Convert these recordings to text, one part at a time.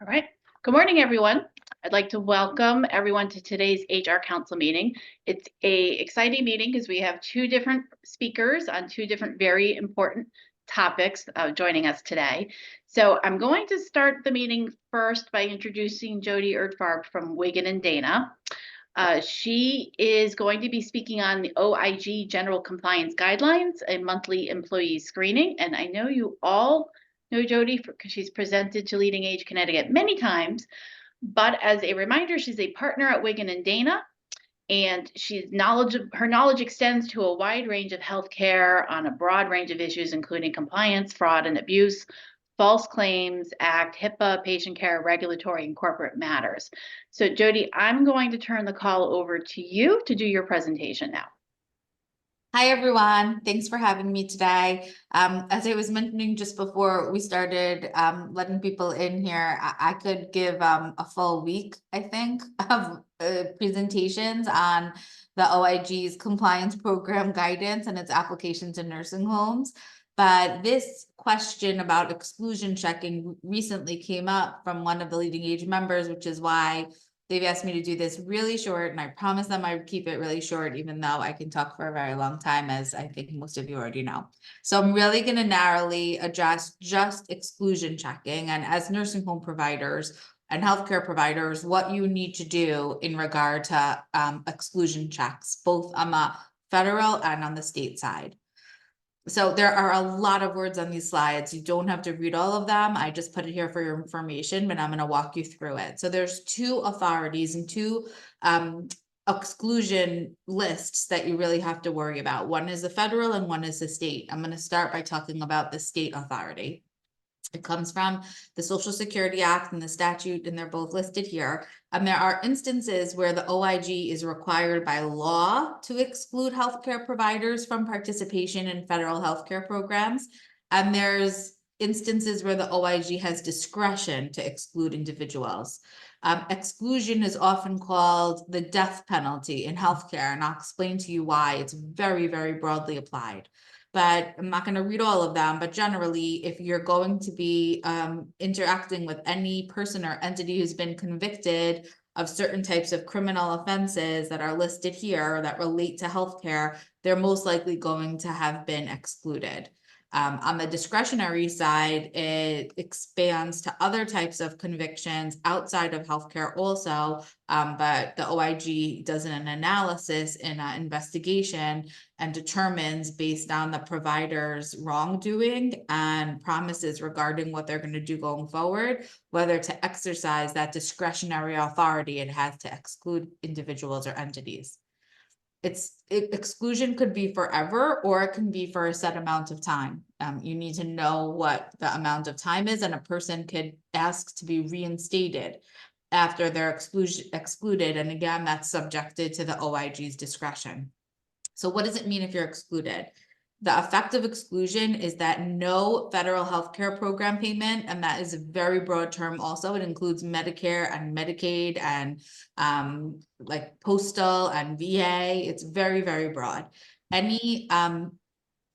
All right. Good morning, everyone. I'd like to welcome everyone to today's HR Council meeting. It's an exciting meeting because we have two different speakers on two different very important topics joining us today. So I'm going to start the meeting first by introducing Jody Erdfarb from Wiggin and Dana. She is going to be speaking on the OIG General Compliance Guidelines, a monthly employee screening. And I know you all know Jody because she's presented to LeadingAge Connecticut many times. But as a reminder, she's a partner at Wiggin and Dana, and her knowledge extends to a wide range of healthcare on a broad range of issues, including compliance, fraud, and abuse, False Claims Act, HIPAA, patient care, regulatory, and corporate matters. So Jody, I'm going to turn the call over to you to do your presentation now. Hi, everyone. Thanks for having me today. As I was mentioning just before we started letting people in here, I could give a full week, I think, of presentations on the OIG's compliance program guidance and its application to nursing homes. But this question about exclusion checking recently came up from one of the LeadingAge members, which is why they've asked me to do this really short, and I promised them I would keep it really short, even though I can talk for a very long time, as I think most of you already know. So I'm really going to narrowly address just exclusion checking, and as nursing home providers and healthcare providers, what you need to do in regard to exclusion checks, both on the federal and on the state side. So there are a lot of words on these slides. You don't have to read all of them. I just put it here for your information, but I'm going to walk you through it. So there's two authorities and two exclusion lists that you really have to worry about. One is the federal and one is the state. I'm going to start by talking about the state authority. It comes from the Social Security Act and the statute, and they're both listed here. And there are instances where the OIG is required by law to exclude healthcare providers from participation in federal healthcare programs. And there's instances where the OIG has discretion to exclude individuals. Exclusion is often called the death penalty in healthcare, and I'll explain to you why. It's very, very broadly applied. But I'm not going to read all of them, but generally, if you're going to be interacting with any person or entity who's been convicted of certain types of criminal offenses that are listed here that relate to healthcare, they're most likely going to have been excluded. On the discretionary side, it expands to other types of convictions outside of healthcare also, but the OIG does an analysis in an investigation and determines based on the provider's wrongdoing and promises regarding what they're going to do going forward, whether to exercise that discretionary authority it has to exclude individuals or entities. Exclusion could be forever, or it can be for a set amount of time. You need to know what the amount of time is, and a person could ask to be reinstated after they're excluded. And again, that's subjected to the OIG's discretion. So what does it mean if you're excluded? The effect of exclusion is that no federal healthcare program payment, and that is a very broad term also. It includes Medicare and Medicaid and like postal and VA. It's very, very broad. Any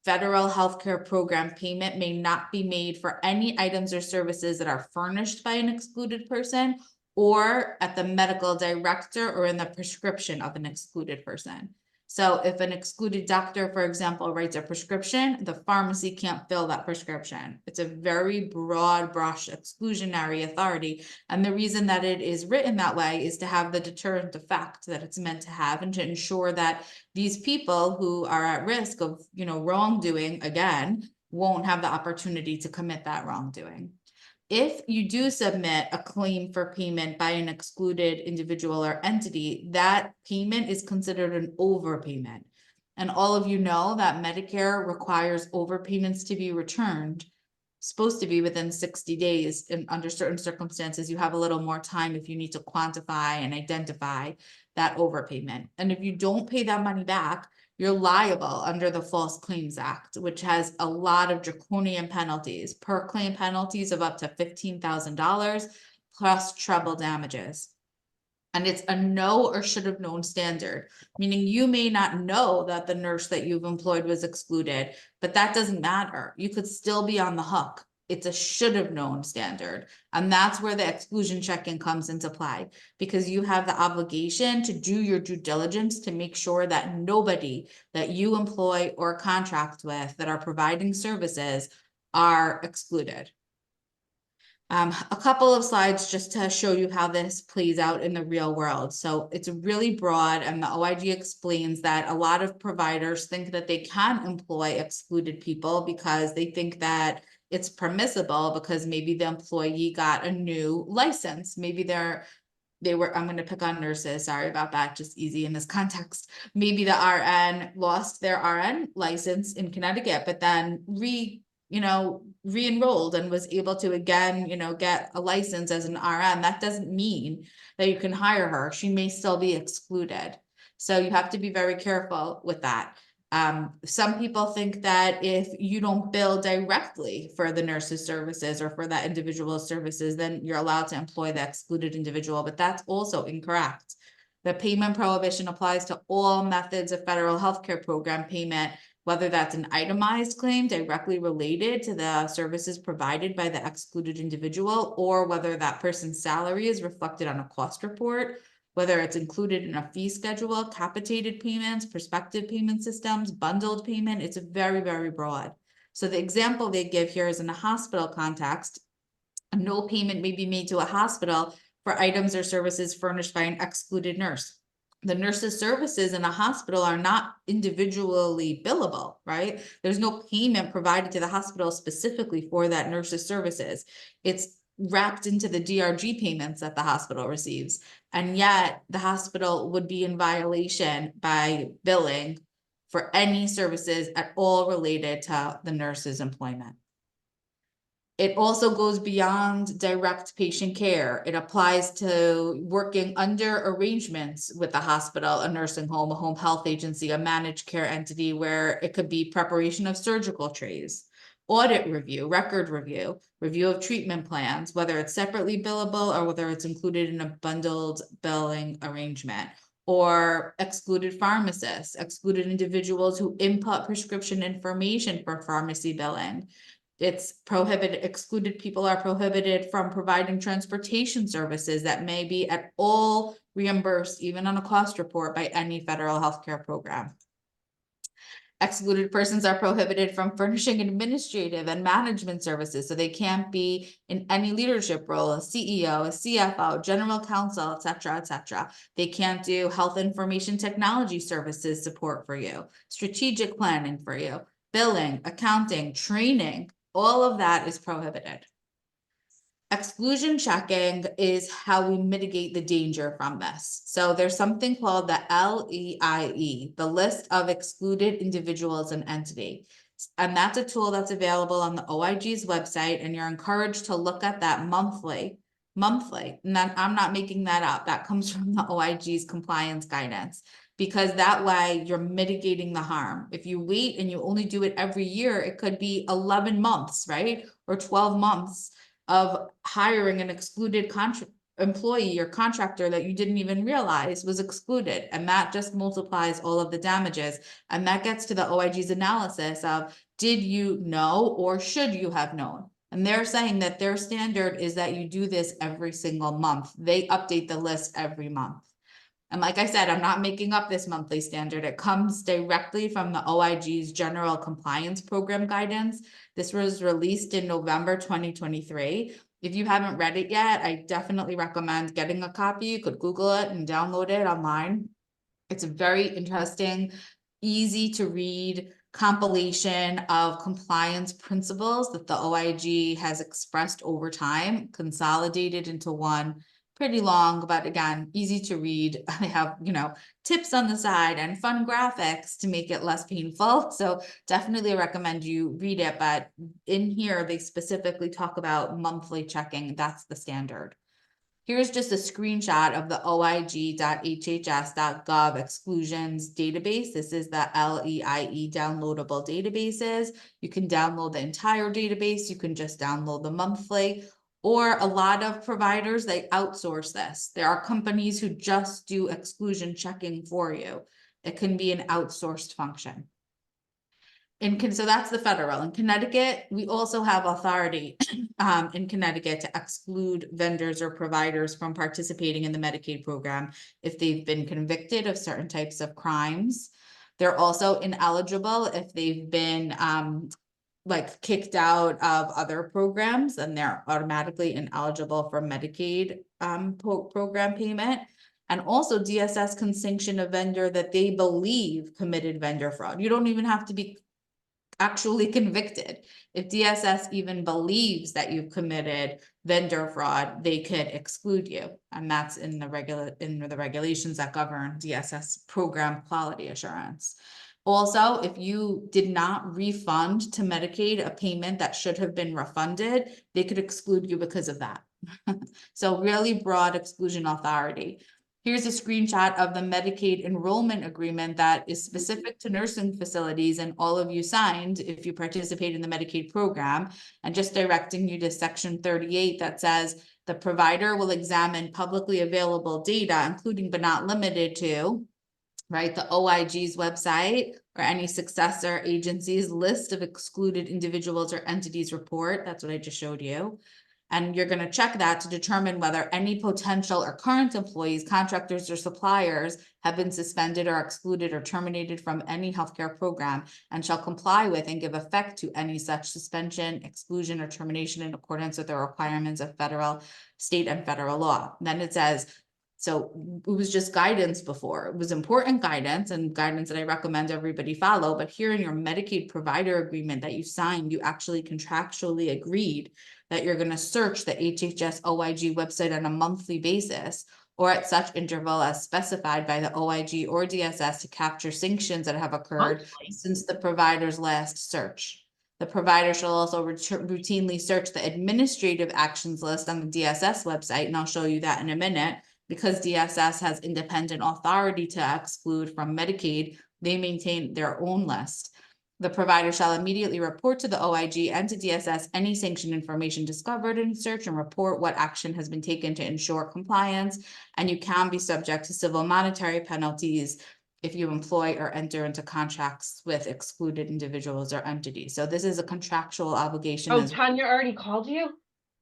federal healthcare program payment may not be made for any items or services that are furnished by an excluded person or at the medical director or in the prescription of an excluded person. So if an excluded doctor, for example, writes a prescription, the pharmacy can't fill that prescription. It's a very broad brush exclusionary authority. And the reason that it is written that way is to have the deterrent effect that it's meant to have, and to ensure that these people who are at risk of, wrongdoing again, won't have the opportunity to commit that wrongdoing. If you do submit a claim for payment by an excluded individual or entity, that payment is considered an overpayment. And all of you know that Medicare requires overpayments to be returned, supposed to be within 60 days. And under certain circumstances, you have a little more time if you need to quantify and identify that overpayment. And if you don't pay that money back, you're liable under the False Claims Act, which has a lot of draconian penalties, per claim penalties of up to $15,000 plus treble damages. And it's a know or should have known standard, meaning you may not know that the nurse that you've employed was excluded, but that doesn't matter. You could still be on the hook It's a should have known standard. And that's where the exclusion checking comes into play, because you have the obligation to do your due diligence to make sure that nobody that you employ or contract with that are providing services are excluded. A couple of slides just to show you how this plays out in the real world. So it's really broad, and the OIG explains that a lot of providers think that they can employ excluded people because they think that it's permissible because maybe the employee got a new license. Maybe I'm going to pick on nurses. Sorry about that. Just easy in this context. Maybe the RN lost their RN license in Connecticut, but then re-enrolled and was able to again, get a license as an RN. That doesn't mean that you can hire her. She may still be excluded. So you have to be very careful with that. Some people think that if you don't bill directly for the nurse's services or for that individual's services, then you're allowed to employ the excluded individual, but that's also incorrect. The payment prohibition applies to all methods of federal healthcare program payment, whether that's an itemized claim directly related to the services provided by the excluded individual, or whether that person's salary is reflected on a cost report, whether it's included in a fee schedule, capitated payments, prospective payment systems, bundled payment. It's very, very broad. So the example they give here is in a hospital context. No payment may be made to a hospital for items or services furnished by an excluded nurse. The nurse's services in a hospital are not individually billable, right? There's no payment provided to the hospital specifically for that nurse's services. It's wrapped into the DRG payments that the hospital receives. And yet the hospital would be in violation by billing for any services at all related to the nurse's employment. It also goes beyond direct patient care. It applies to working under arrangements with the hospital, a nursing home, a home health agency, a managed care entity, where it could be preparation of surgical trays, audit review, record review, review of treatment plans, whether it's separately billable or whether it's included in a bundled billing arrangement, or excluded pharmacists, excluded individuals who input prescription information for pharmacy billing. It's prohibited, excluded people are prohibited from providing transportation services that may be at all reimbursed, even on a cost report, by any federal healthcare program. Excluded persons are prohibited from furnishing administrative and management services, so they can't be in any leadership role, a CEO, a CFO, general counsel, etc., etc. They can't do health information technology services support for you, strategic planning for you, billing, accounting, training. All of that is prohibited. Exclusion checking is how we mitigate the danger from this. So there's something called the LEIE, the list of excluded individuals and entity. And that's a tool that's available on the OIG's website, and you're encouraged to look at that monthly. And then I'm not making that up. That comes from the OIG's compliance guidance, because that way you're mitigating the harm. If you wait and you only do it every year, it could be 11 months, right? Or 12 months of hiring an excluded employee or contractor that you didn't even realize was excluded. And that just multiplies all of the damages. And that gets to the OIG's analysis of, did you know or should you have known? And they're saying that their standard is that you do this every single month. They update the list every month. And like I said, I'm not making up this monthly standard. It comes directly from the OIG's General Compliance Program Guidance. This was released in November 2023. If you haven't read it yet, I definitely recommend getting a copy. You could Google it and download it online. It's a very interesting, easy to read compilation of compliance principles that the OIG has expressed over time, consolidated into one. Pretty long, but again, easy to read. I have, tips on the side and fun graphics to make it less painful. So definitely recommend you read it. But in here, they specifically talk about monthly checking. That's the standard. Here's just a screenshot of the oig.hhs.gov exclusions database. This is the LEIE downloadable databases. You can download the entire database. You can just download the monthly. Or a lot of providers, they outsource this. There are companies who just do exclusion checking for you. It can be an outsourced function. So that's the federal. In Connecticut, we also have authority in Connecticut to exclude vendors or providers from participating in the Medicaid program if they've been convicted of certain types of crimes. They're also ineligible if they've been like kicked out of other programs, and they're automatically ineligible for Medicaid program payment. And also DSS can sanction a vendor that they believe committed vendor fraud. You don't even have to be actually convicted. If DSS even believes that you've committed vendor fraud, they could exclude you. And that's in the regulations that govern DSS program quality assurance. Also, if you did not refund to Medicaid a payment that should have been refunded, they could exclude you because of that. So really broad exclusion authority. Here's a screenshot of the Medicaid enrollment agreement that is specific to nursing facilities, and all of you signed if you participate in the Medicaid program, and just directing you to section 38 that says the provider will examine publicly available data, including but not limited to, right, the OIG's website or any successor agency's list of excluded individuals or entities report. That's what I just showed you. And you're going to check that to determine whether any potential or current employees, contractors, or suppliers have been suspended or excluded or terminated from any healthcare program, and shall comply with and give effect to any such suspension, exclusion, or termination in accordance with the requirements of federal, state, and federal law. And then it says, so it was just guidance before. It was important guidance, and guidance that I recommend everybody follow. But here in your Medicaid provider agreement that you signed, you actually contractually agreed that you're going to search the HHS OIG website on a monthly basis or at such interval as specified by the OIG or DSS to capture sanctions that have occurred since the provider's last search. The provider shall also routinely search the administrative actions list on the DSS website, and I'll show you that in a minute. Because DSS has independent authority to exclude from Medicaid, they maintain their own list. The provider shall immediately report to the OIG and to DSS any sanction information discovered in search and report what action has been taken to ensure compliance. And you can be subject to civil monetary penalties if you employ or enter into contracts with excluded individuals or entities. So this is a contractual obligation. Oh, Tanya already called you?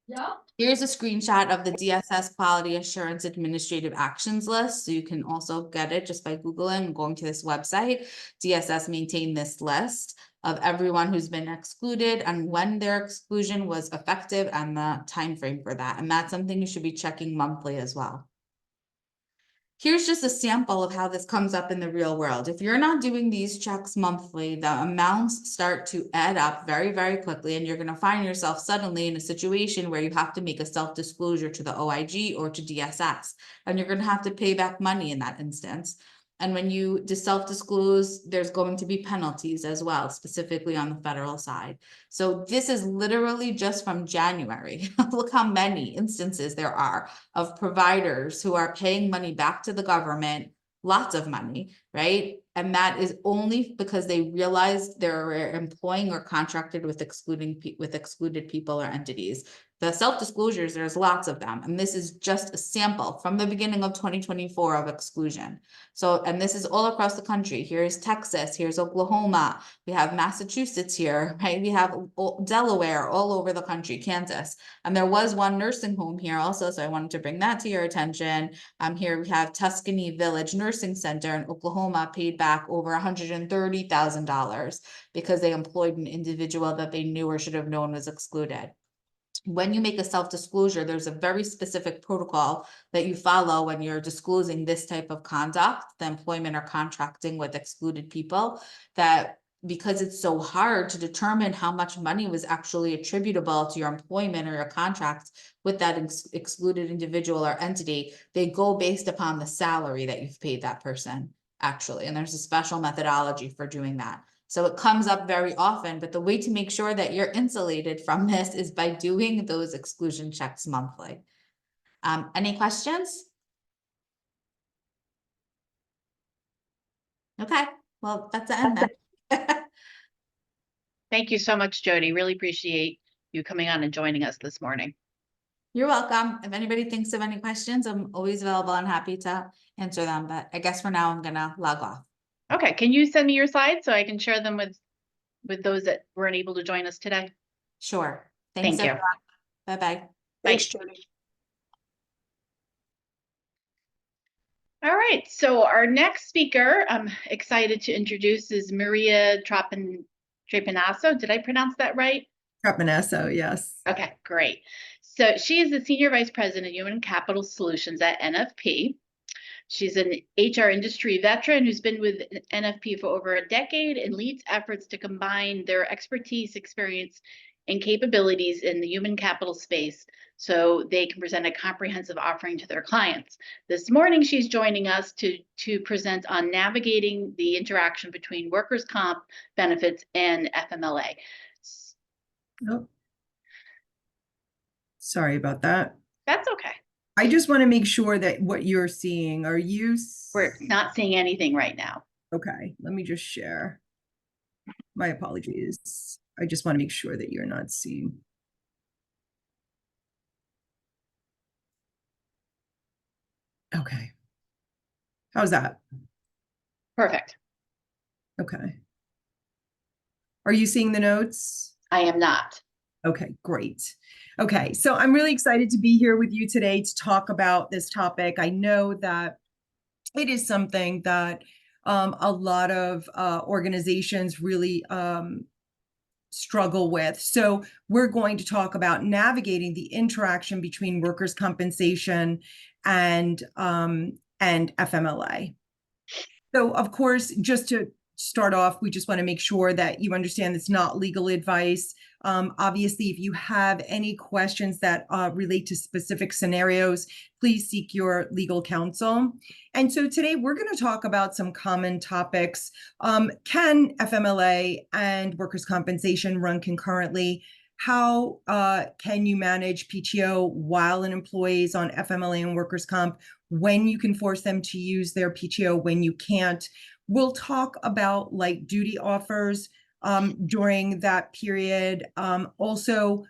Yeah. Here's a screenshot of the DSS Quality Assurance Administrative Actions List. So you can also get it just by Googling and going to this website. DSS maintained this list of everyone who's been excluded and when their exclusion was effective and the time frame for that. And that's something you should be checking monthly as well. Here's just a sample of how this comes up in the real world. If you're not doing these checks monthly, the amounts start to add up very, very quickly, and you're going to find yourself suddenly in a situation where you have to make a self-disclosure to the OIG or to DSS, and you're going to have to pay back money in that instance. And when you self-disclose, there's going to be penalties as well, specifically on the federal side. So this is literally just from January. Look how many instances there are of providers who are paying money back to the government, lots of money, right? And that is only because they realized they're employing or contracted with excluded people or entities. The self-disclosures, there's lots of them. And this is just a sample from the beginning of 2024 of exclusion. So, and this is all across the country. Here's Texas, here's Oklahoma, we have Massachusetts here, right? We have Delaware, all over the country, Kansas. And there was one nursing home here also, so I wanted to bring that to your attention. Here we have Tuscany Village Nursing Center in Oklahoma paid back over $130,000 because they employed an individual that they knew or should have known was excluded. When you make a self-disclosure, there's a very specific protocol that you follow when you're disclosing this type of conduct, the employment or contracting with excluded people, that because it's so hard to determine how much money was actually attributable to your employment or your contract with that excluded individual or entity, they go based upon the salary that you've paid that person, actually. And there's a special methodology for doing that. So it comes up very often, but the way to make sure that you're insulated from this is by doing those exclusion checks monthly. Any questions? Okay, well, that's the end then. Thank you so much, Jody. Really appreciate you coming on and joining us this morning. You're welcome. If anybody thinks of any questions, I'm always available and happy to answer them, but I guess for now I'm gonna log off. Okay, can you send me your slides so I can share them with with those that weren't able to join us today? Sure. Thanks, Thank you. everyone. Bye-bye. Thanks, Jody. All right, so our next speaker I'm excited to introduce is Maria Trapenasso. Did I pronounce that right? Trapenasso, yes. Okay, great. So she is the Senior Vice President of Human Capital Solutions at NFP. She's an HR industry veteran who's been with NFP for over a decade and leads efforts to combine their expertise, experience, and capabilities in the human capital space so they can present a comprehensive offering to their clients. This morning, she's joining us to present on navigating the interaction between workers' comp benefits and FMLA. Oh. Sorry about that. That's okay. I just want to make sure that what you're seeing, are you? We're not seeing anything right now. Okay, let me just share. My apologies. I just want to make sure that you're not seeing. Okay. How's that? Perfect. Okay. Are you seeing the notes? I am not. Okay, great. Okay, so I'm really excited to be here with you today to talk about this topic. I know that it is something that a lot of organizations really struggle with. So we're going to talk about navigating the interaction between workers' compensation and FMLA. So of course, just to start off, we just want to make sure that you understand it's not legal advice. Obviously, if you have any questions that relate to specific scenarios, please seek your legal counsel. And so today we're going to talk about some common topics. Can FMLA and workers' compensation run concurrently? How can you manage PTO while an employee is on FMLA and workers' comp? When you can force them to use their PTO, when you can't. We'll talk about light duty offers during that period. Also,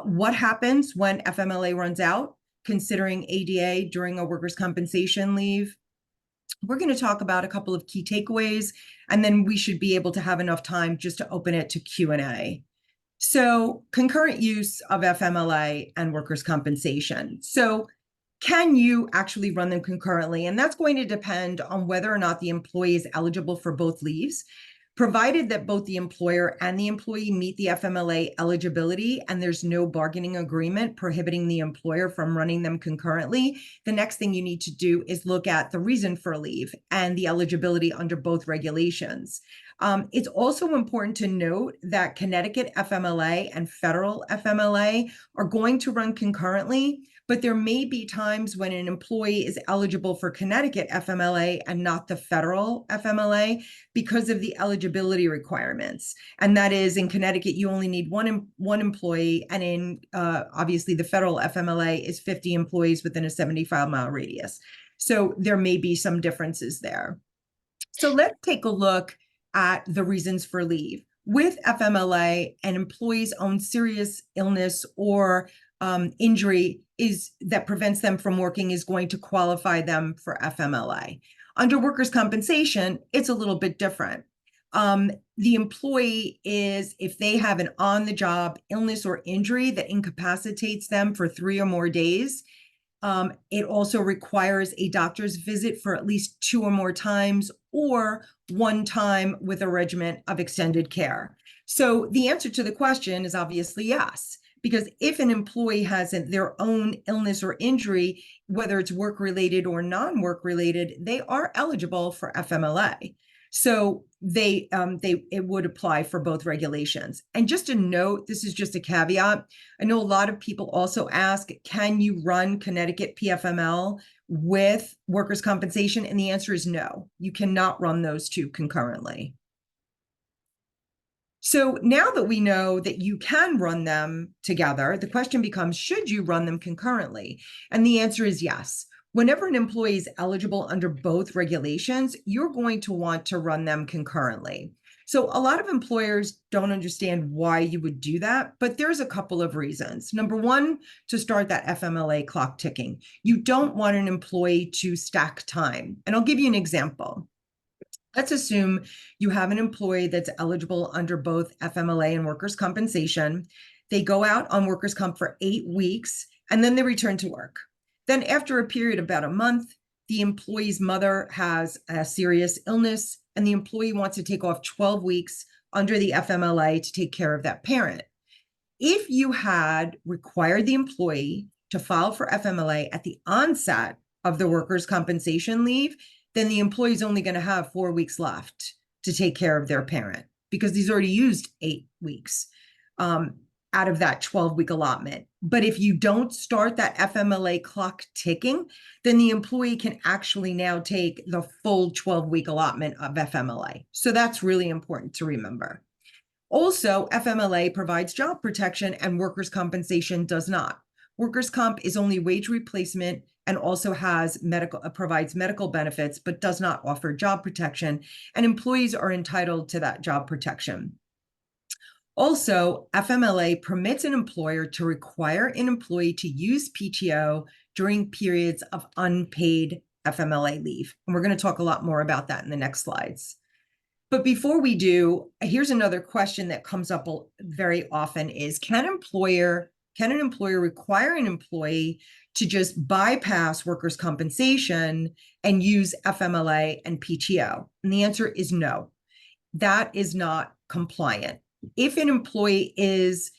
what happens when FMLA runs out, considering ADA during a workers' compensation leave. We're going to talk about a couple of key takeaways, and then we should be able to have enough time just to open it to Q&A. So concurrent use of FMLA and workers' compensation. So can you actually run them concurrently? And that's going to depend on whether or not the employee is eligible for both leaves, provided that both the employer and the employee meet the FMLA eligibility and there's no bargaining agreement prohibiting the employer from running them concurrently. The next thing you need to do is look at the reason for leave and the eligibility under both regulations. It's also important to note that Connecticut FMLA and federal FMLA are going to run concurrently, but there may be times when an employee is eligible for Connecticut FMLA and not the federal FMLA because of the eligibility requirements. And that is, in Connecticut, you only need one employee, and in obviously the federal FMLA is 50 employees within a 75-mile radius. So there may be some differences there. So let's take a look at the reasons for leave. With FMLA, an employee's own serious illness or injury that prevents them from working is going to qualify them for FMLA. Under workers' compensation, it's a little bit different. The employee is, if they have an on-the-job illness or injury that incapacitates them for 3 or more days, it also requires a doctor's visit for at least 2 or more times, or 1 time with a regimen of extended care. So the answer to the question is obviously yes, because if an employee has their own illness or injury, whether it's work-related or non-work related, they are eligible for FMLA. So it would apply for both regulations. And just a note, this is just a caveat. I know a lot of people also ask, can you run Connecticut PFML with workers' compensation? And the answer is no, you cannot run those two concurrently. So now that we know that you can run them together, the question becomes, should you run them concurrently? And the answer is yes. Whenever an employee is eligible under both regulations, you're going to want to run them concurrently. So a lot of employers don't understand why you would do that, but there's a couple of reasons. Number one, to start that FMLA clock ticking. You don't want an employee to stack time. And I'll give you an example. Let's assume you have an employee that's eligible under both FMLA and workers' compensation. They go out on workers' comp for 8 weeks, and then they return to work. Then after a period of about a month, the employee's mother has a serious illness, and the employee wants to take off 12 weeks under the FMLA to take care of that parent. If you had required the employee to file for FMLA at the onset of the workers' compensation leave, then the employee is only going to have 4 weeks left to take care of their parent because he's already used 8 weeks out of that 12-week allotment. But if you don't start that FMLA clock ticking, then the employee can actually now take the full 12-week allotment of FMLA. So that's really important to remember. Also, FMLA provides job protection and workers' compensation does not. Workers' comp is only wage replacement and also has provides medical benefits, but does not offer job protection, and employees are entitled to that job protection. Also, FMLA permits an employer to require an employee to use PTO during periods of unpaid FMLA leave. And we're going to talk a lot more about that in the next slides. But before we do, here's another question that comes up very often is, can an employer require an employee to just bypass workers' compensation and use FMLA and PTO? And the answer is no. That is not compliant. If an employee is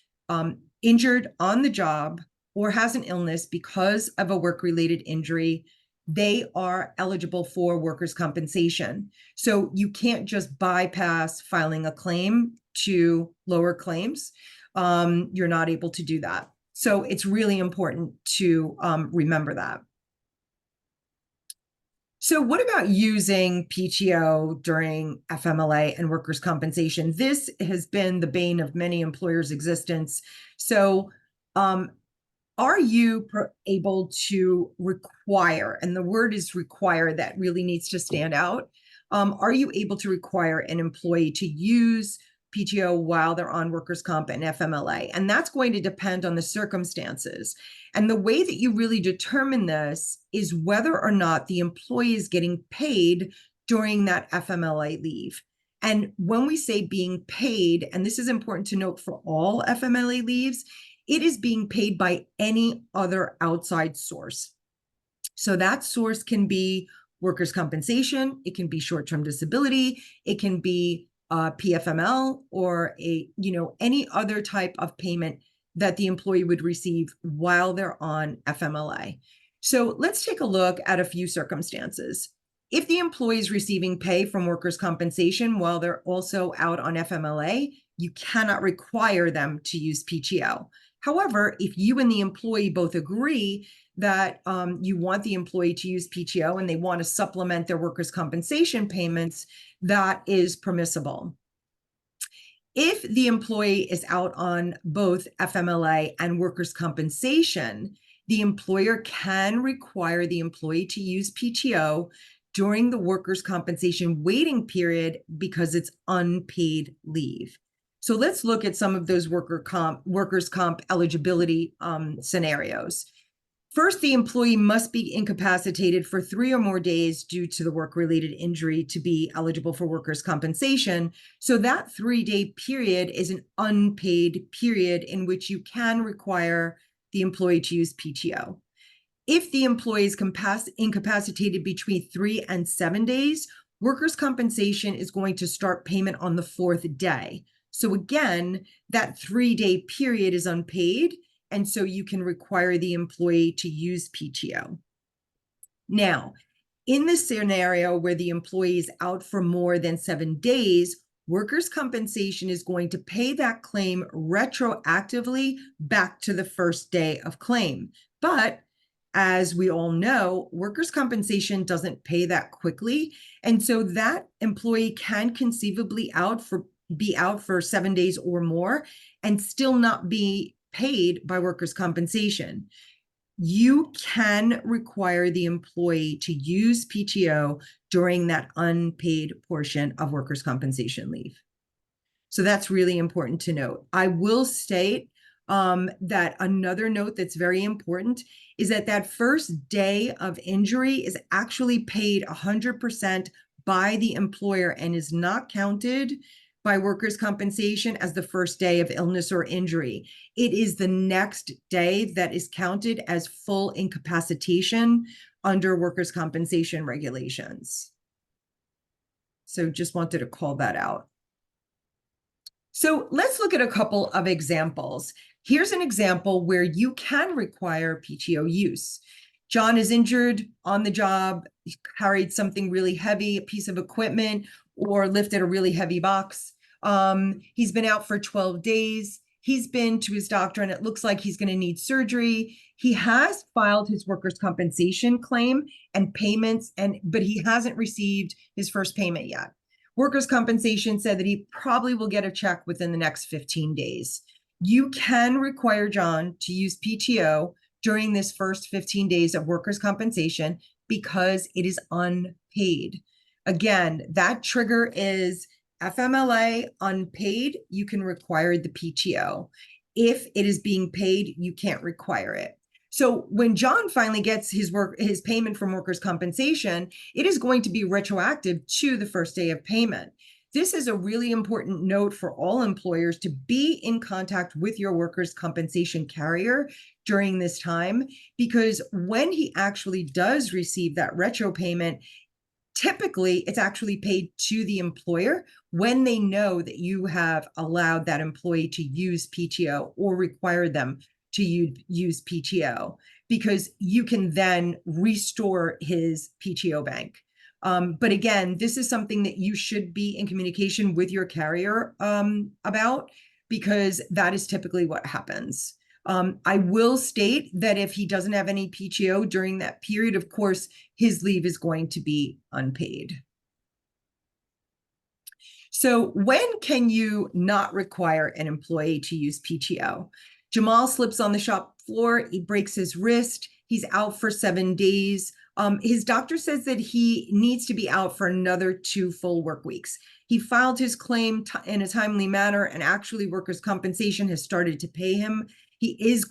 injured on the job or has an illness because of a work-related injury, they are eligible for workers' compensation. So you can't just bypass filing a claim to lower claims. You're not able to do that. So it's really important to remember that. So what about using PTO during FMLA and workers' compensation? This has been the bane of many employers' existence. So are you able to require, and the word is require, that really needs to stand out. Are you able to require an employee to use PTO while they're on workers' comp and FMLA? And that's going to depend on the circumstances. And the way that you really determine this is whether or not the employee is getting paid during that FMLA leave. And when we say being paid, and this is important to note for all FMLA leaves, it is being paid by any other outside source. So that source can be workers' compensation, it can be short-term disability, it can be PFML, or any other type of payment that the employee would receive while they're on FMLA. So let's take a look at a few circumstances. If the employee is receiving pay from workers' compensation while they're also out on FMLA, you cannot require them to use PTO. However, if you and the employee both agree that you want the employee to use PTO and they want to supplement their workers' compensation payments, that is permissible. If the employee is out on both FMLA and workers' compensation, the employer can require the employee to use PTO during the workers' compensation waiting period because it's unpaid leave. So let's look at some of those workers' comp eligibility scenarios. First, the employee must be incapacitated for 3 or more days due to the work-related injury to be eligible for workers' compensation. So that 3-day period is an unpaid period in which you can require the employee to use PTO. If the employee is incapacitated between 3 and 7 days, workers' compensation is going to start payment on the 4th day. So again, that 3-day period is unpaid, and so you can require the employee to use PTO. Now, in the scenario where the employee is out for more than 7 days, workers' compensation is going to pay that claim retroactively back to the first day of claim. But as we all know, workers' compensation doesn't pay that quickly. And so that employee can conceivably be out for 7 days or more and still not be paid by workers' compensation. You can require the employee to use PTO during that unpaid portion of workers' compensation leave. So that's really important to note. I will state that another note that's very important is that that first day of injury is actually paid 100% by the employer and is not counted by workers' compensation as the first day of illness or injury. It is the next day that is counted as full incapacitation under workers' compensation regulations. So just wanted to call that out. So let's look at a couple of examples. Here's an example where you can require PTO use. John is injured on the job, he carried something really heavy, a piece of equipment, or lifted a really heavy box. He's been out for 12 days. He's been to his doctor and it looks like he's going to need surgery. He has filed his workers' compensation claim and payments, but he hasn't received his first payment yet. Workers' compensation said that he probably will get a check within the next 15 days. You can require John to use PTO during this first 15 days of workers' compensation because it is unpaid. Again, that trigger is FMLA unpaid, you can require the PTO. If it is being paid, you can't require it. So when John finally gets his payment from workers' compensation, it is going to be retroactive to the first day of payment. This is a really important note for all employers to be in contact with your workers' compensation carrier during this time, because when he actually does receive that retro payment, typically it's actually paid to the employer when they know that you have allowed that employee to use PTO or required them to use PTO, because you can then restore his PTO bank. But again, this is something that you should be in communication with your carrier about, because that is typically what happens. I will state that if he doesn't have any PTO during that period, of course, his leave is going to be unpaid. So when can you not require an employee to use PTO? Jamal slips on the shop floor, he breaks his wrist, he's out for 7 days. His doctor says that he needs to be out for another 2 full work weeks. He filed his claim in a timely manner, and actually workers' compensation has started to pay him. He's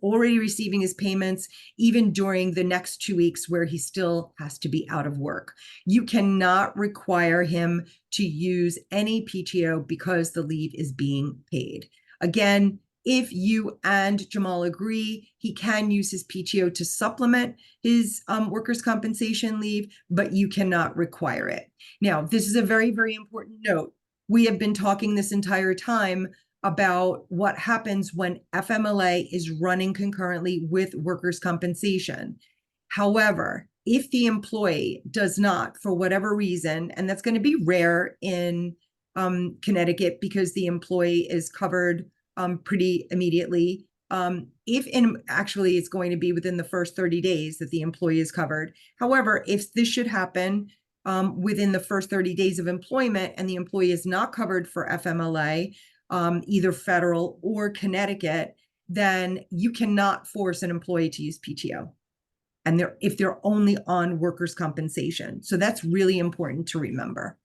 already receiving his payments even during the next 2 weeks where he still has to be out of work. You cannot require him to use any PTO because the leave is being paid. Again, if you and Jamal agree, he can use his PTO to supplement his workers' compensation leave, but you cannot require it. Now, this is a very, very important note. We have been talking this entire time about what happens when FMLA is running concurrently with workers' compensation. However, if the employee does not, for whatever reason, and that's going to be rare in Connecticut because the employee is covered pretty immediately. Actually, it's going to be within the first 30 days that the employee is covered. However, if this should happen within the first 30 days of employment and the employee is not covered for FMLA, either federal or Connecticut, then you cannot force an employee to use PTO. And if they're only on workers' compensation. So that's really important to remember.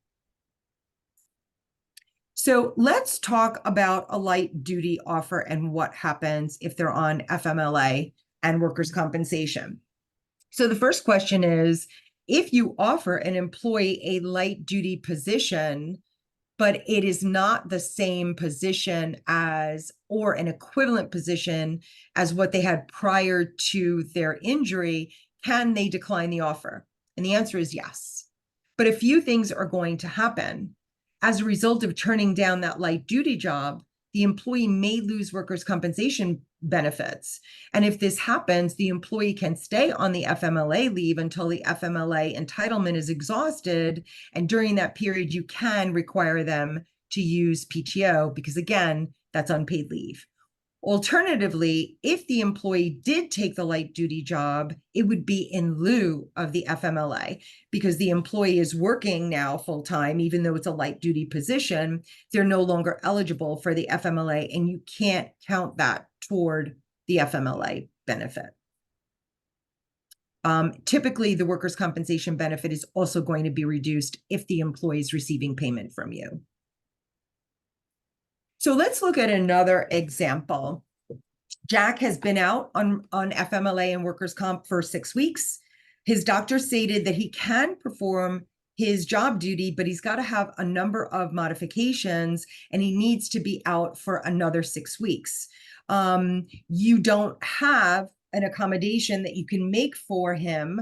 So let's talk about a light duty offer and what happens if they're on FMLA and workers' compensation. So the first question is, if you offer an employee a light duty position, but it is not the same position as, or an equivalent position as what they had prior to their injury, can they decline the offer? And the answer is yes. But a few things are going to happen. As a result of turning down that light duty job, the employee may lose workers' compensation benefits. And if this happens, the employee can stay on the FMLA leave until the FMLA entitlement is exhausted. And during that period, you can require them to use PTO because, again, that's unpaid leave. Alternatively, if the employee did take the light duty job, it would be in lieu of the FMLA because the employee is working now full time, even though it's a light duty position, they're no longer eligible for the FMLA and you can't count that toward the FMLA benefit. Typically, the workers' compensation benefit is also going to be reduced if the employee is receiving payment from you. So let's look at another example. Jack has been out on FMLA and workers' comp for 6 weeks. His doctor stated that he can perform his job duty, but he's got to have a number of modifications and he needs to be out for another 6 weeks. You don't have an accommodation that you can make for him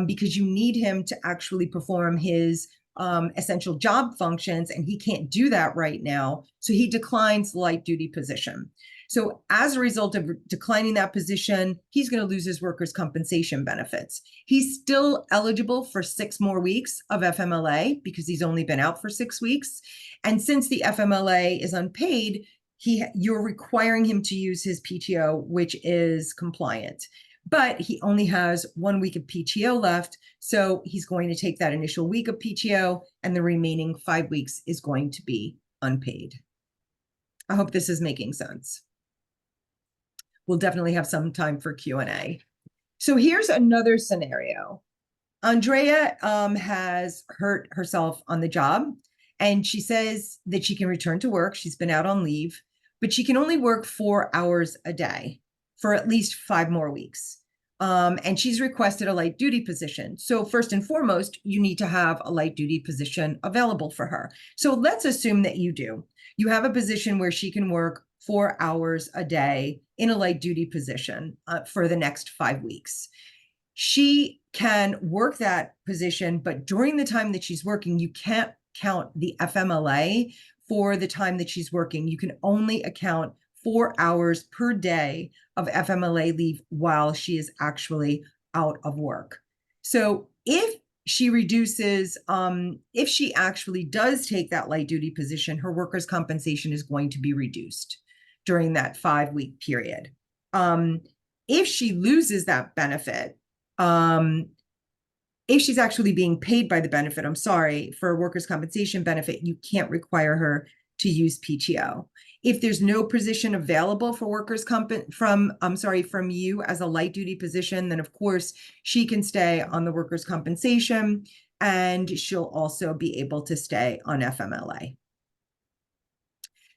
because you need him to actually perform his essential job functions, and he can't do that right now. So he declines the light duty position. So as a result of declining that position, he's going to lose his workers' compensation benefits. He's still eligible for 6 more weeks of FMLA because he's only been out for 6 weeks. And since the FMLA is unpaid, you're requiring him to use his PTO, which is compliant. But he only has 1 week of PTO left. So he's going to take that initial week of PTO and the remaining 5 weeks is going to be unpaid. I hope this is making sense. We'll definitely have some time for Q&A. So here's another scenario. Andrea has hurt herself on the job and she says that she can return to work. She's been out on leave, but she can only work 4 hours a day for at least 5 more weeks. And she's requested a light duty position. So first and foremost, you need to have a light duty position available for her. So let's assume that you do. You have a position where she can work 4 hours a day in a light duty position for the next 5 weeks. She can work that position, but during the time that she's working, you can't count the FMLA for the time that she's working. You can only account 4 hours per day of FMLA leave while she is actually out of work. So if she reduces, if she actually does take that light duty position, her workers' compensation is going to be reduced during that 5-week period. If she loses that benefit, if she's actually being paid by the benefit, for a workers' compensation benefit, you can't require her to use PTO. If there's no position available for workers' comp from you as a light duty position, then of course she can stay on the workers' compensation and she'll also be able to stay on FMLA.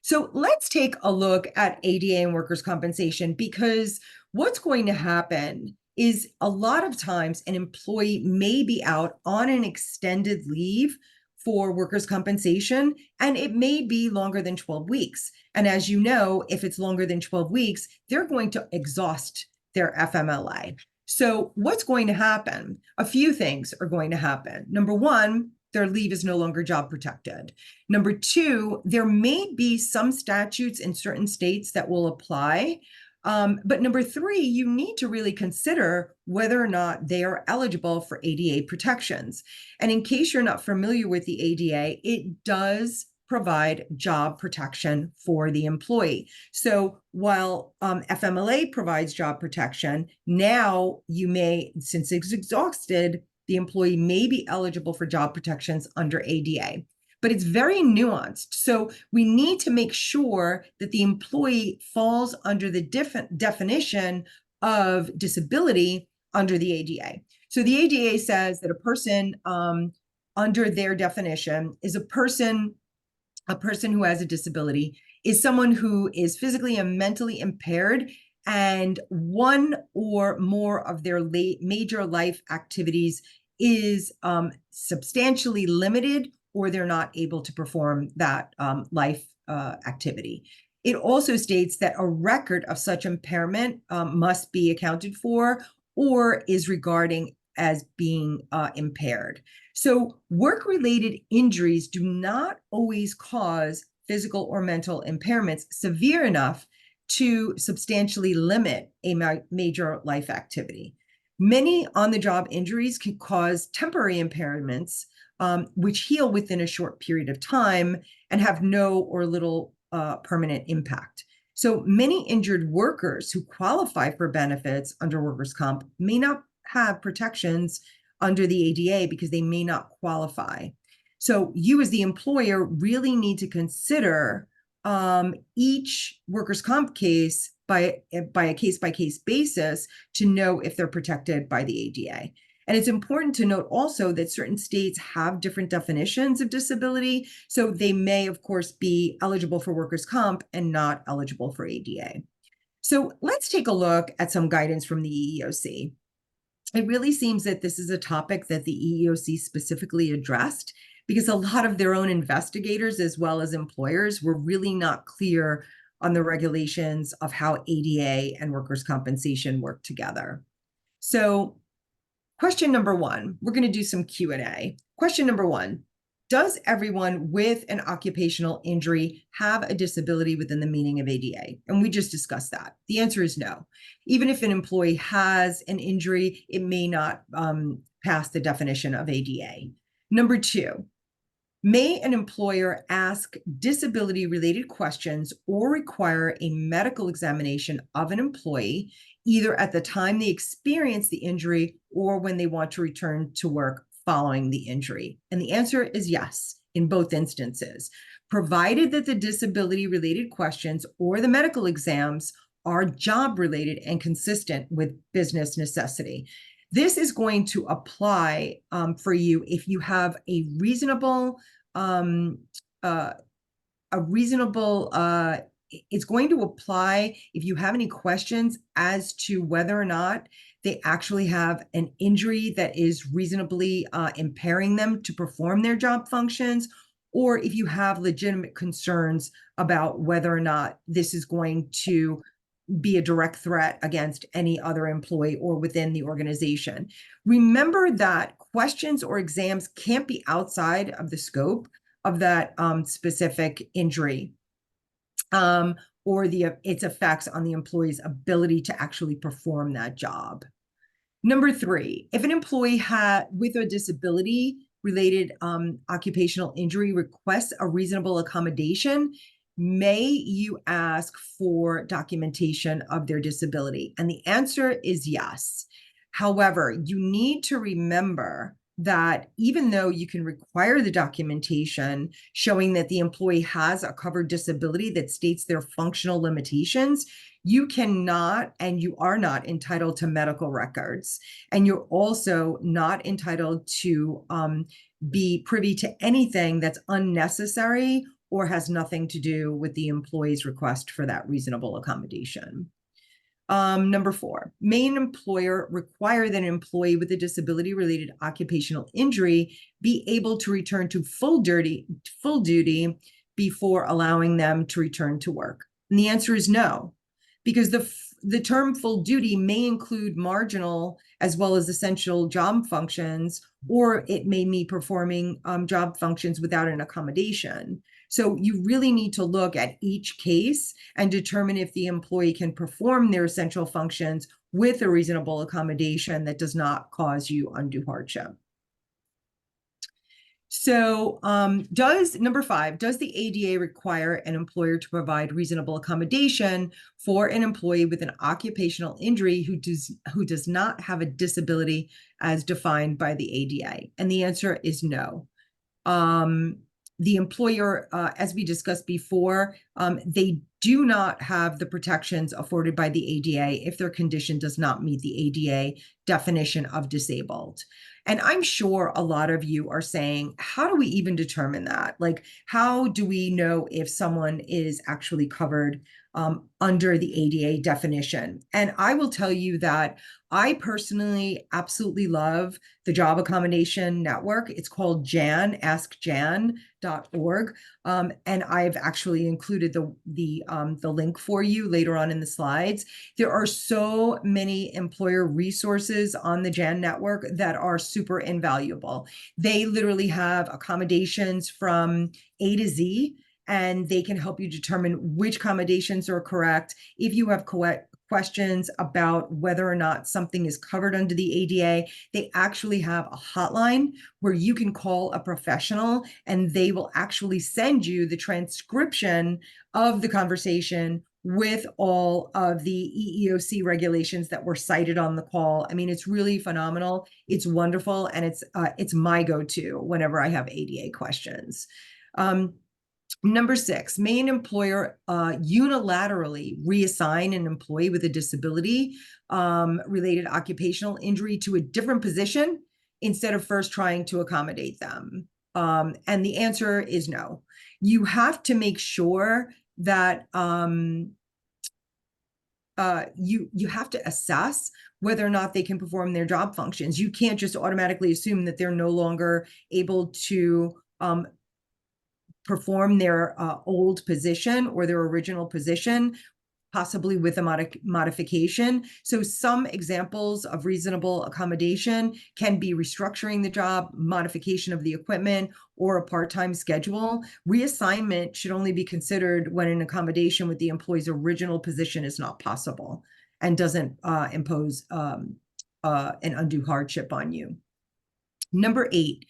So let's take a look at ADA and workers' compensation, because what's going to happen is a lot of times an employee may be out on an extended leave for workers' compensation, and it may be longer than 12 weeks. And as you know, if it's longer than 12 weeks, they're going to exhaust their FMLA. So what's going to happen? A few things are going to happen. Number one, their leave is no longer job protected. Number two, there may be some statutes in certain states that will apply. But number three, you need to really consider whether or not they are eligible for ADA protections. And in case you're not familiar with the ADA, it does provide job protection for the employee. So while FMLA provides job protection, now you may, since it's exhausted, the employee may be eligible for job protections under ADA. But it's very nuanced. So we need to make sure that the employee falls under the definition of disability under the ADA. So the ADA says that a person under their definition is a person who has a disability is someone who is physically and mentally impaired, and one or more of their major life activities is substantially limited, or they're not able to perform that life activity. It also states that a record of such impairment must be accounted for or is regarding as being impaired. So work-related injuries do not always cause physical or mental impairments severe enough to substantially limit a major life activity. Many on-the-job injuries can cause temporary impairments, which heal within a short period of time and have no or little permanent impact. So many injured workers who qualify for benefits under workers' comp may not have protections under the ADA because they may not qualify. So you as the employer really need to consider each workers' comp case by a case-by-case basis to know if they're protected by the ADA. And it's important to note also that certain states have different definitions of disability. So they may, of course, be eligible for workers' comp and not eligible for ADA. So let's take a look at some guidance from the EEOC. it really seems that this is a topic that the EEOC specifically addressed, because a lot of their own investigators, as well as employers, were really not clear on the regulations of how ADA and workers' compensation work together. So question number one, we're going to do some Q&A. Question number one, does everyone with an occupational injury have a disability within the meaning of ADA? And we just discussed that. The answer is no. Even if an employee has an injury, it may not pass the definition of ADA. Number two, may an employer ask disability-related questions or require a medical examination of an employee, either at the time they experience the injury or when they want to return to work following the injury? And the answer is yes, in both instances, provided that the disability-related questions or the medical exams are job-related and consistent with business necessity. This is going to apply for you if you have a reasonable, it's going to apply if you have any questions as to whether or not they actually have an injury that is reasonably impairing them to perform their job functions, or if you have legitimate concerns about whether or not this is going to be a direct threat against any other employee or within the organization. Remember that questions or exams can't be outside of the scope of that specific injury or its effects on the employee's ability to actually perform that job. Number three, if an employee with a disability-related occupational injury requests a reasonable accommodation, may you ask for documentation of their disability? And the answer is yes. However, you need to remember that even though you can require the documentation showing that the employee has a covered disability that states their functional limitations, you cannot and you are not entitled to medical records. And you're also not entitled to be privy to anything that's unnecessary or has nothing to do with the employee's request for that reasonable accommodation. Number four, may an employer require that an employee with a disability-related occupational injury be able to return to full duty before allowing them to return to work? And the answer is no, because the term full duty may include marginal as well as essential job functions, or it may be performing job functions without an accommodation. So you really need to look at each case and determine if the employee can perform their essential functions with a reasonable accommodation that does not cause you undue hardship. So number five, does the ADA require an employer to provide reasonable accommodation for an employee with an occupational injury who does not have a disability as defined by the ADA? And the answer is no. The employer, as we discussed before, they do not have the protections afforded by the ADA if their condition does not meet the ADA definition of disabled. And I'm sure a lot of you are saying, how do we even determine that? Like, how do we know if someone is actually covered under the ADA definition? And I will tell you that I personally absolutely love the Job Accommodation Network. It's called JAN, askjan.org. And I've actually included the link for you later on in the slides. There are so many employer resources on the JAN network that are super invaluable. They literally have accommodations from A to Z, and they can help you determine which accommodations are correct. If you have questions about whether or not something is covered under the ADA, they actually have a hotline where you can call a professional and they will actually send you the transcription of the conversation with all of the EEOC regulations that were cited on the call. I mean, it's really phenomenal. It's wonderful. And it's my go-to whenever I have ADA questions. Number six, may an employer unilaterally reassign an employee with a disability related occupational injury to a different position instead of first trying to accommodate them? And the answer is no. You have to make sure that you have to assess whether or not they can perform their job functions. You can't just automatically assume that they're no longer able to perform their old position or their original position, possibly with a modification. So some examples of reasonable accommodation can be restructuring the job, modification of the equipment, or a part-time schedule. Reassignment should only be considered when an accommodation with the employee's original position is not possible and doesn't impose an undue hardship on you. Number 8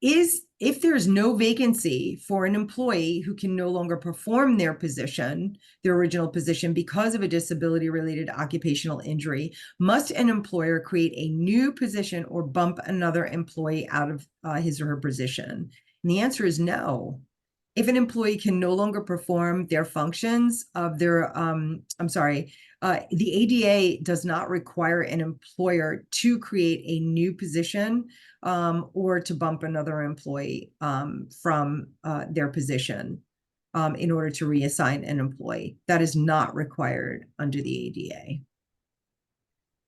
is if there's no vacancy for an employee who can no longer perform their position, their original position, because of a disability-related occupational injury, must an employer create a new position or bump another employee out of his or her position? And the answer is no. If an employee can no longer perform their functions of their, the ADA does not require an employer to create a new position or to bump another employee from their position in order to reassign an employee. That is not required under the ADA.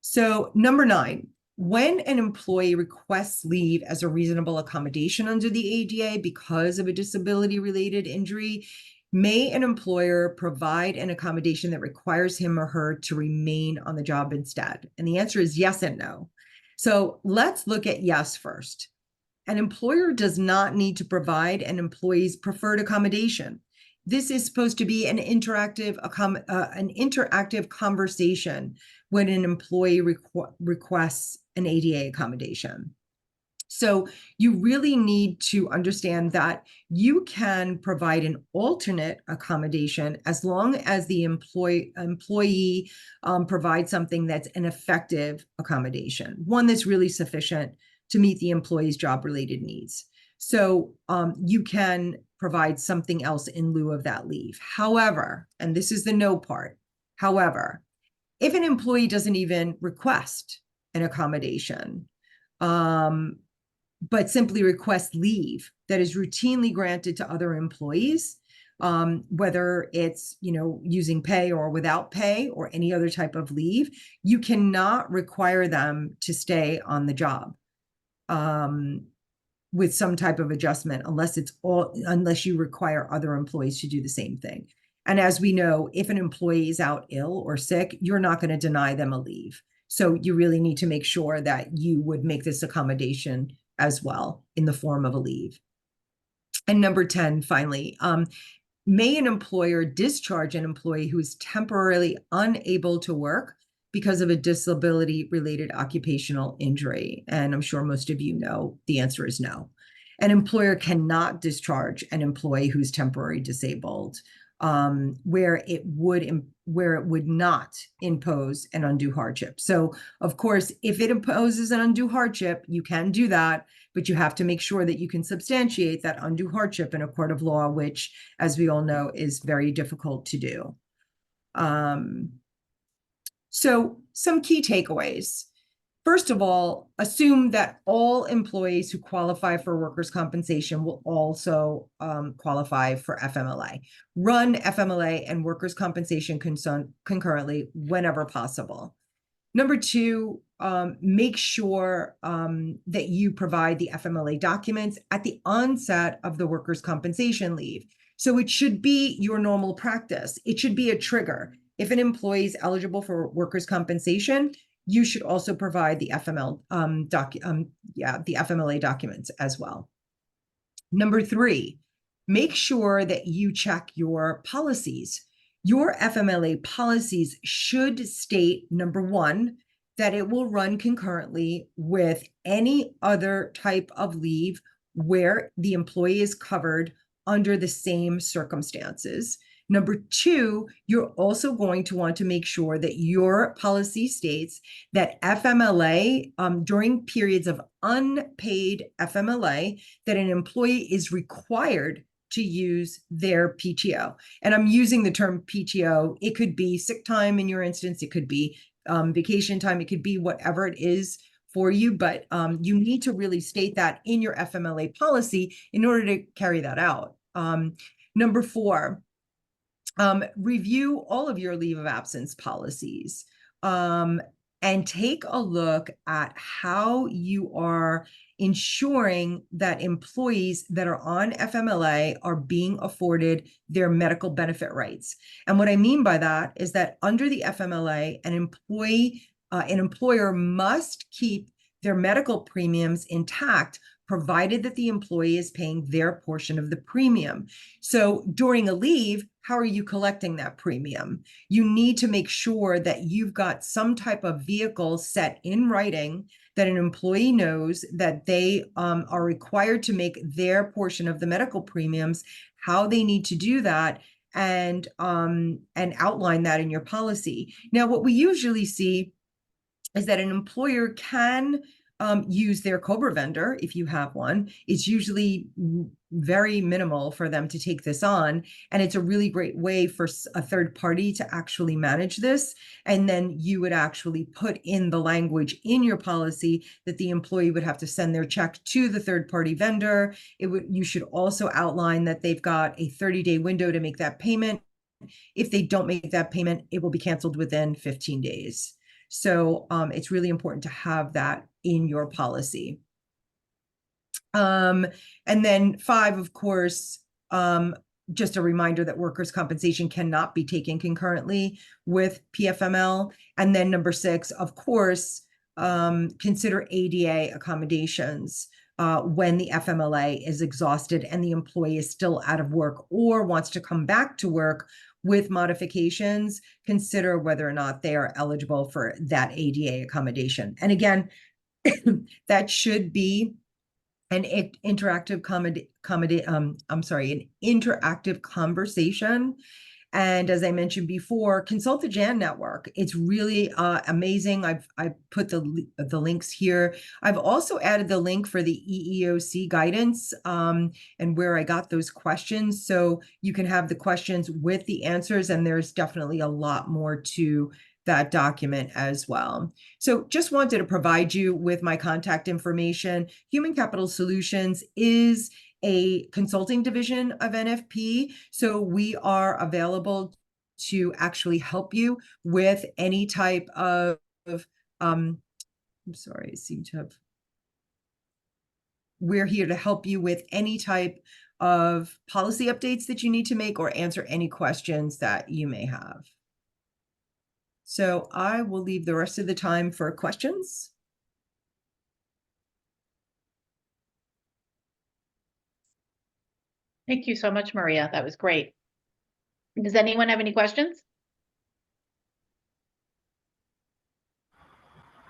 So number 9, when an employee requests leave as a reasonable accommodation under the ADA because of a disability-related injury, may an employer provide an accommodation that requires him or her to remain on the job instead? And the answer is yes and no. So let's look at yes first. An employer does not need to provide an employee's preferred accommodation. This is supposed to be an interactive conversation when an employee requests an ADA accommodation. So you really need to understand that you can provide an alternate accommodation as long as the employee provides something that's an effective accommodation, one that's really sufficient to meet the employee's job-related needs. So you can provide something else in lieu of that leave. However, and this is the no part, however, if an employee doesn't even request an accommodation, but simply requests leave that is routinely granted to other employees, whether it's, using pay or without pay or any other type of leave, you cannot require them to stay on the job with some type of adjustment, unless you require other employees to do the same thing. And as we know, if an employee is out ill or sick, you're not going to deny them a leave. So you really need to make sure that you would make this accommodation as well in the form of a leave. And number 10, finally, may an employer discharge an employee who is temporarily unable to work because of a disability-related occupational injury? And I'm sure most of you know the answer is no. An employer cannot discharge an employee who's temporarily disabled where it would not impose an undue hardship. So of course, if it imposes an undue hardship, you can do that, but you have to make sure that you can substantiate that undue hardship in a court of law, which, as we all know, is very difficult to do. So some key takeaways. First of all, assume that all employees who qualify for workers' compensation will also qualify for FMLA. Run FMLA and workers' compensation concurrently whenever possible. Number 2, make sure that you provide the FMLA documents at the onset of the workers' compensation leave. So it should be your normal practice. It should be a trigger. If an employee is eligible for workers' compensation, you should also provide the FMLA documents as well. Number 3, make sure that you check your policies. Your FMLA policies should state, number 1, that it will run concurrently with any other type of leave where the employee is covered under the same circumstances. Number 2, you're also going to want to make sure that your policy states that FMLA, during periods of unpaid FMLA, that an employee is required to use their PTO. And I'm using the term PTO. It could be sick time in your instance. It could be vacation time. It could be whatever it is for you, but you need to really state that in your FMLA policy in order to carry that out. Number 4, Review all of your leave of absence policies, and take a look at how you are ensuring that employees that are on FMLA are being afforded their medical benefit rights. And what I mean by that is that under the FMLA, an employer must keep their medical premiums intact, provided that the employee is paying their portion of the premium. So during a leave, how are you collecting that premium? You need to make sure that you've got some type of vehicle set in writing that an employee knows that they are required to make their portion of the medical premiums, how they need to do that, and outline that in your policy. Now, what we usually see is that an employer can use their COBRA vendor if you have one. It's usually very minimal for them to take this on. And it's a really great way for a third party to actually manage this. And then you would actually put in the language in your policy that the employee would have to send their check to the third party vendor. You should also outline that they've got a 30-day window to make that payment. If they don't make that payment, it will be canceled within 15 days. So it's really important to have that in your policy. And then 5, of course, just a reminder that workers' compensation cannot be taken concurrently with PFML. And then number 6, of course, consider ADA accommodations when the FMLA is exhausted and the employee is still out of work or wants to come back to work with modifications. Consider whether or not they are eligible for that ADA accommodation. And again, that should be an interactive an interactive conversation. And as I mentioned before, consult the JAN network. It's really amazing. I've put the links here. I've also added the link for the EEOC guidance and where I got those questions. So you can have the questions with the answers, and there's definitely a lot more to that document as well. So just wanted to provide you with my contact information. Human Capital Solutions is a consulting division of NFP. So we are available to actually help you with any type of, I'm sorry, I seem to have, we're here to help you with any type of policy updates that you need to make or answer any questions that you may have. So I will leave the rest of the time for questions. Thank you so much, Maria. That was great. Does anyone have any questions?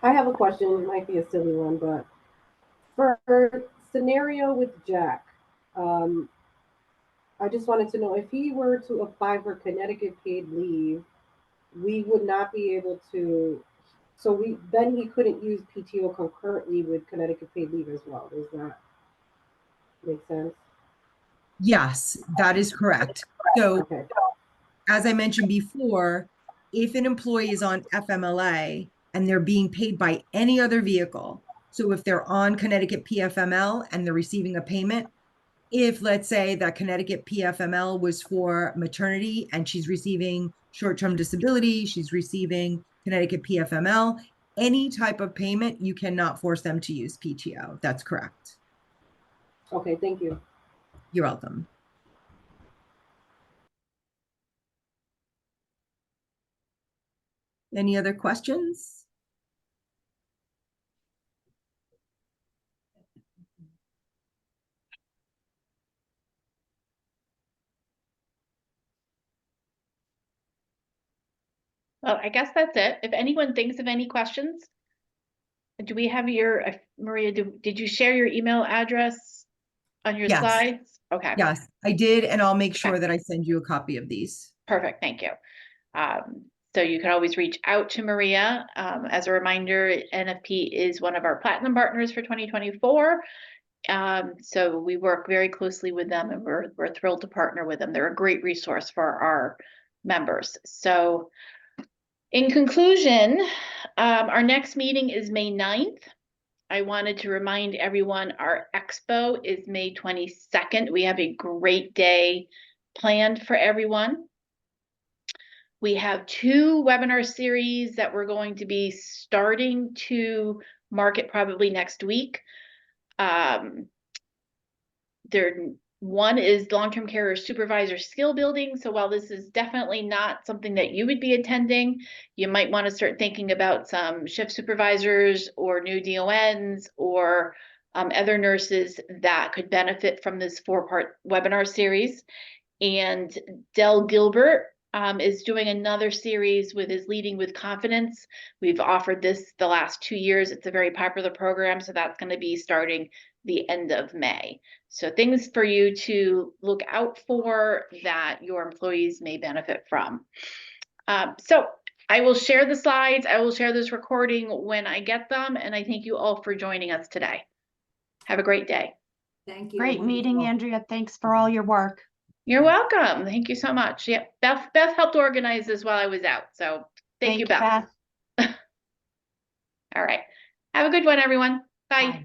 I have a question. It might be a silly one, but for scenario with Jack, I just wanted to know if he were to apply for Connecticut paid leave, we would not be able to. So then he couldn't use PTO concurrently with Connecticut paid leave as well. Does that make sense? Yes, that is correct. So Okay. as I mentioned before, if an employee is on FMLA and they're being paid by any other vehicle, so if they're on Connecticut PFML and they're receiving a payment, if let's say that Connecticut PFML was for maternity and she's receiving short-term disability, she's receiving Connecticut PFML, any type of payment, you cannot force them to use PTO. That's correct. Okay, thank you. You're welcome. Any other questions? Well, I guess that's it. If anyone thinks of any questions, do we have your, Maria, did you share your email address on your Yes. slides? Okay. Yes, I did, and I'll make sure Okay. that I send you a copy of these. Perfect, thank you. So you can always reach out to Maria. As a reminder, NFP is one of our platinum partners for 2024. So we work very closely with them, and we're thrilled to partner with them. They're a great resource for our members. So in conclusion, our next meeting is May 9th. I wanted to remind everyone our expo is May 22nd. We have a great day planned for everyone. We have 2 webinar series that we're going to be starting to market probably next week. One is long-term care supervisor skill building. So while this is definitely not something that you would be attending, you might want to start thinking about some shift supervisors or new DONs or other nurses that could benefit from this 4-part webinar series. And Del Gilbert is doing another series with his Leading with Confidence. We've offered this the last 2 years. It's a very popular program, so that's going to be starting the end of May. So things for you to look out for that your employees may benefit from. So I will share the slides. I will share this recording when I get them, and I thank you all for joining us today. Have a great day. Thank you. Great meeting, Wonderful. Andrea. Thanks for all your work. You're welcome. Thank you so much. Yeah, Beth helped organize this while I was out. So thank you, Beth. Beth. All right. Have a good one, everyone. Bye. Bye.